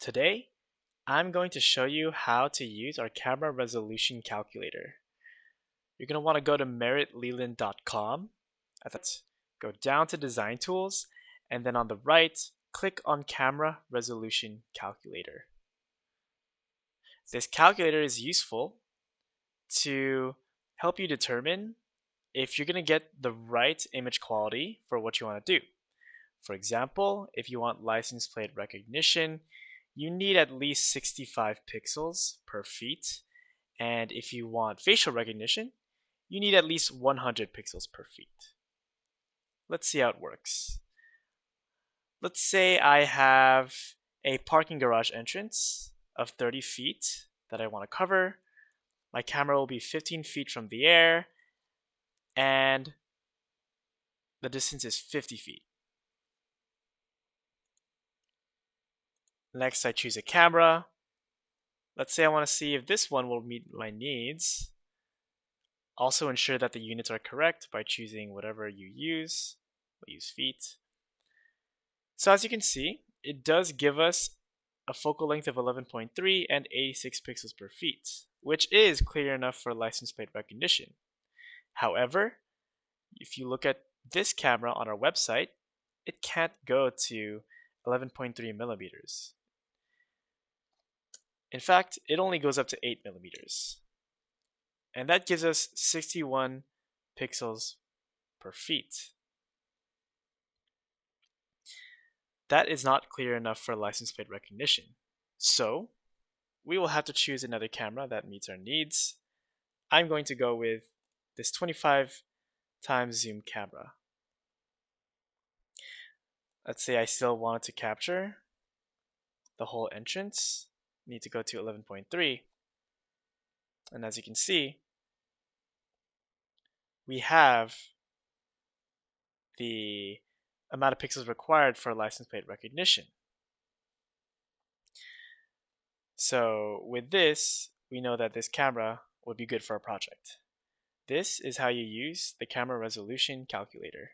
Today, I'm going to show you how to use our camera resolution calculator. You're going to want to go to meritlilin.com. Go down to Design Tools, and then on the right, click on Camera Resolution Calculator. This calculator is useful to help you determine if you're going to get the right image quality for what you want to do. For example, if you want license plate recognition, you need at least 65 pixels per feet. And if you want facial recognition, you need at least 100 pixels per feet. Let's see how it works. Let's say I have a parking garage entrance of 30 feet that I want to cover. My camera will be 15 feet from the air, and the distance is 50 feet. Next, I choose a camera. Let's say I want to see if this one will meet my needs. Also ensure that the units are correct by choosing whatever you use. We'll use feet. So as you can see, it does give us a focal length of 11.3 and 86 pixels per feet, which is clear enough for license plate recognition. However, if you look at this camera on our website, it can't go to 11.3 millimeters. In fact, it only goes up to 8 millimeters. And that gives us 61 pixels per feet. That is not clear enough for license plate recognition. So we will have to choose another camera that meets our needs. I'm going to go with this 25 times zoom camera. Let's say I still wanted to capture the whole entrance. Need to go to 11.3. And as you can see, we have the amount of pixels required for license plate recognition. So with this, we know that this camera would be good for our project. This is how you use the camera resolution calculator.